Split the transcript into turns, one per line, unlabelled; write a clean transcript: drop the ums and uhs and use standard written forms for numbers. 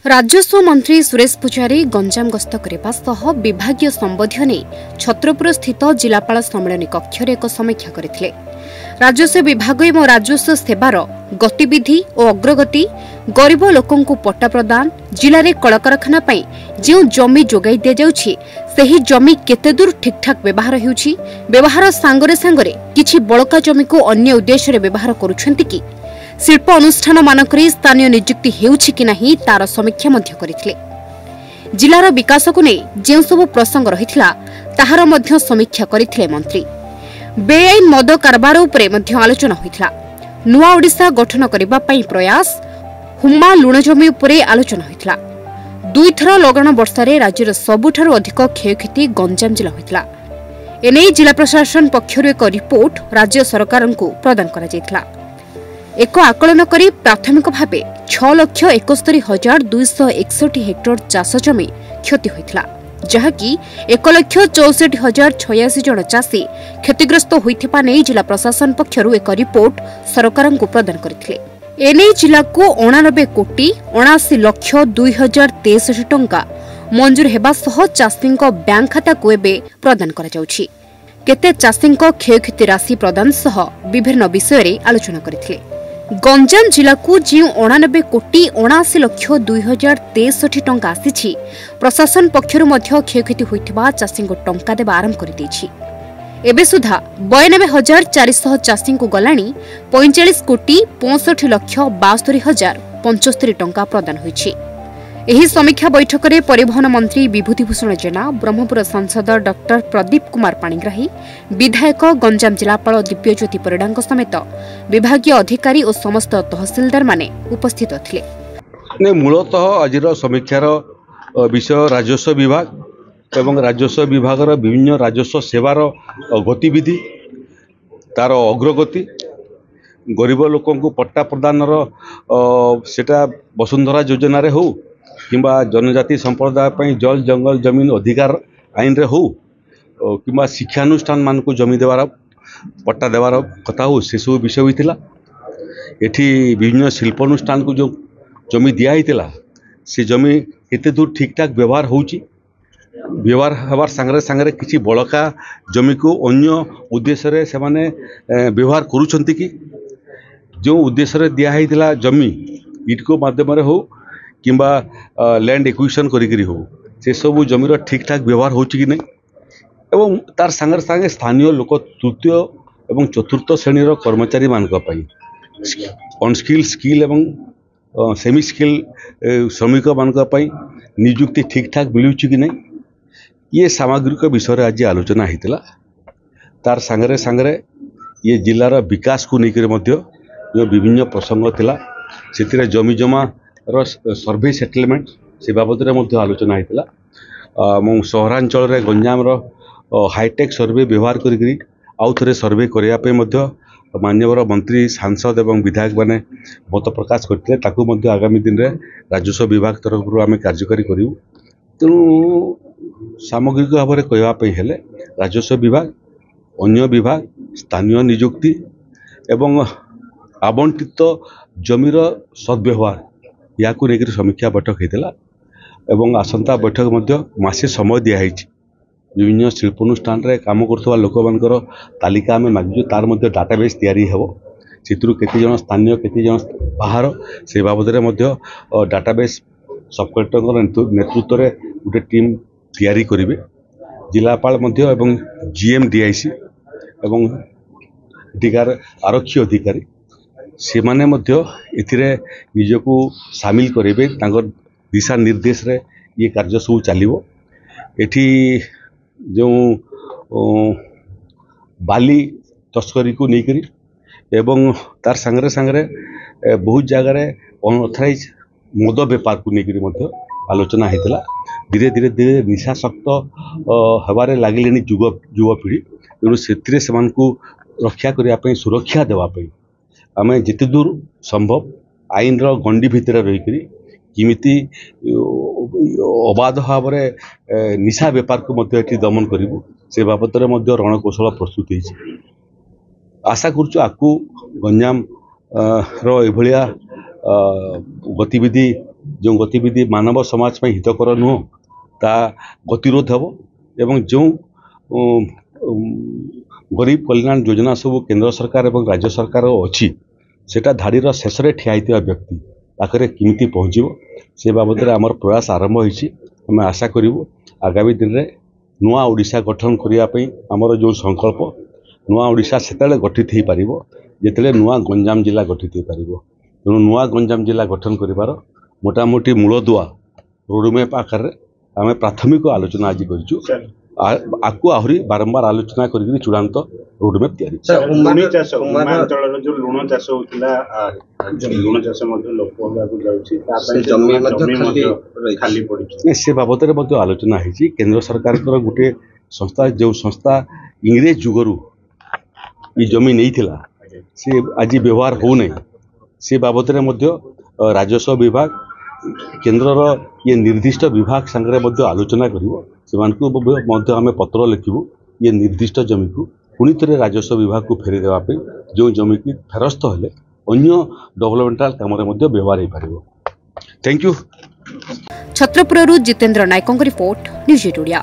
राजस्व मंत्री सुरेश पुजारी गंजाम गस्त करने विभागीय संबंधी नहीं छत्रपुर स्थित जिलापाल सम्मेलन कक्ष एक समीक्षा करते। राजस्व विभाग एवं राजस्व सेवार गतिविधि और अग्रगति, गरीब लोकंकु पट्टा प्रदान, जिले में कलकारखाना जो जमी जोगाई दि जाउछि सेही जमी केते दूर ठीकठाक व्यवहार होउछि, व्यवहार सांगरे सांगरे किछि बळका जमी को अन्य उद्देश्य रे व्यवहार करूछन्ति कि, शिल्प अनुष्ठान मानकरी स्थानीय नियुक्ति हेउछि कि नाही तार समीक्षा मध्य करिथिले। जिलार विकास को नै जेउ सब प्रसंग रहिथिला ताहार मध्य समीक्षा करिथिले मंत्री। बेआईन मद कारबार उपरे मध्य आलोचना होइथिला। नुआ ओडिशा गठन करिबा पई प्रयास, हुम्मा लुण जमी उपरे आलोचना होइथिला। दुई थर लगन वर्षारे राज्यर सबुठारु अधिक क्षयक्षति गंजाम जिला होइथिला। एने जिला प्रशासन पक्षरु एक रिपोर्ट राज्य सरकारंकु प्रदान करा जायथिला। एक आकलन करी प्राथमिक भावे 6,71,261 हेक्टर चाष जमी क्षति होइथिला, जहाँकि 1,64,086 जन चाषी क्षतिग्रस्त होइथिबा नै जिला प्रशासन पक्षरु एक रिपोर्ट सरकारंकु प्रदान करथिले। एने जिला को 89,79,02,063 टंका मंजूर हेबा सह चाषीक बैंक खाता को एबे प्रदान करा जाउछि। केते चाषीक क्षयक्षति राशि प्रदान सह विभिन्न विषय रे आलोचना करथिले। गंजाम जिला को जो 89,79,02,063 टंका आसी प्रशासन पक्षरु मध्य क्षयक्षति होइथिबा चाषीक टंका देबा आरंभ कर दैछि। एबे सुधा 92,400 चाषी को गलाणी 45,65,72,075 टंका प्रदान होइछि। एही समीक्षा बैठक में परिवहन मंत्री विभूतिभूषण जेना, ब्रह्मपुर सांसद डॉक्टर प्रदीप कुमार पाणिग्राही, विधायक गंजाम जिलापाल दिव्यज्योति परिडा समेत विभागीय अधिकारी और समस्त तहसीलदार माने उपस्थित थिले।
मूलतः आज समीक्षार विषय राजस्व विभाग एवं राजस्व विभाग विभिन्न राजस्व सेवार गतिविधि, तार अग्रगति, गरीब लोकंकु पट्टा प्रदान सेटा वसुंधरा योजना रे हो किंबा जनजाति संप्रदाय जल जंगल जमीन अधिकार आईन रे हो किंबा शिक्षानुष्ठान मान को जमी देवार पट्टा देवार कथा हो से सब विषय होइतिला। एठी विभिन्न शिल्पानुष्ठान को जो जमी दिया होइतिला से जमी केते दूर ठीक ठाक व्यवहार होउची, व्यवहार हबार सांगरे सांगरे किछि बळका जमी को अन्य उद्देश्य रे से माने व्यवहार करूछंती कि, जो उद्देश्य रे दिया होइतिला जमी इटको माध्यम रे हो किंबा लैंड एक्विजिशन करी हो से सब जमीर ठीक ठाक व्यवहार होची कि नहीं, एवं तार सांगरे सांगे स्थानीय लोक तृतीय एवं चतुर्थ श्रेणीर कर्मचारी मानक पई अनस्किल स्किल एवं सेमी स्किल श्रमिक मानक पई नियुक्ति ठीक ठाक मिलुची कि नहीं, ये सामग्रिक विषय आज आलोचना होइतिला। तार सांगरे सांगरे ये जिलार विकास को लेकर मध्य जो विभिन्न प्रसंग थिला सेतिरे जमी जमा सर्वे सेटलमेंट से बाबद आलोचना होइतिला। सहरांचल रे गंजाम हाईटेक सर्वे व्यवहार करी आउ थे सर्वे करने माननीय मंत्री सांसद एवं विधायक माने मत प्रकाश करते आगामी दिन में राजस्व विभाग तरफ आम कार्यकारी करूँ। तेणु सामग्रिक भाव में कहवाई हेले राजस्व विभाग, अन्य विभाग, स्थानीय नियुक्ति एवं आवंटित जमीर सद्व्यवहार या लेकर समीक्षा बैठक होता एवं आसंता बैठक मासे समय दिखाई विभिन्न शिल्पानुष्ठान रे काम करथवा लोक मानकर तालिका आम मागु तार डाटाबेस तैयारी हेबो, चित्रु केते जन स्थानीय केते जन बाहर से बाबद डाटाबेस सब कलेक्टर नेतृत्व रे गोटे टीम तैयारी करिवे। जिलापाल एवं जीएम डीआईसी एवं एटिकार आरक्षी अधिकारी से माने एथिरे निजको सामिल करेंगे, दिशा निर्देश रे ये कार्य सब चलिबो। एठी जो बाली तस्करी को लेकर एवं तार सांगरे सांगरे बहुत जगह अनअथराइज मद बेपार को लेकर आलोचना होता। धीरे धीरे धीरे निशाशक्त हबारे लगिले युवपीढ़ी, तेणु से रक्षा करने सुरक्षा देवाई आम जिते दूर संभव आईन गंडी भितर रहीकि किमिति अबाध भाव में निशा बेपार को दमन करूँ से बाबद रणकौशल प्रस्तुत होती। आशा करूँ आकु गंजाम रो एभलिया गतिविधि जो गतिविधि मानव समाज में हितकर नुह ता गतिरोध हेब एवं जो गरीब कल्याण योजना सब केंद्र सरकार और राज्य सरकार अच्छी सेटा धाड़ीर शेष में ठिया होता व्यक्ति पाखे किमिति पहुँचो से बाबद में आमर प्रयास आरंभ होमें आशा करूँ आगामी दिन में नुआ ओडिशा गठन करने आमर जो संकल्प नुआ ओडिशा से गठित हो पार जिते नुआ गंजाम जिला गठित हो पार तेणु नुआ गंजाम जिला गठन कर मोटामोटी मूलदुआ रोडमैप आकार आम प्राथमिक आलोचना आज करूँ आपको आहरी बारंबार आलोचना कर चूड़ांत रोडमैप से बाबद में आलोचना होती केंद्र सरकार गोटे संस्था जो संस्था इंग्रेज जुगरू ये जमी नहीं थिला से आज व्यवहार होने से बाबद में राजस्व विभाग केंद्रर ये निर्दिष्ट विभाग सांगे आलोचना कर आम पत्र लिखू ये निर्दिष्ट जमी को पुणी थे राजस्व विभाग को फेरी देवाई जो जमी की फेरस्त हेले अन्य डेवलपमेंटाल काम व्यवहार हो पार। Thank you.
छत्रपुरରୁ जितेन्द्र नायकों रिपोर्ट न्यूज 8 ओडिया।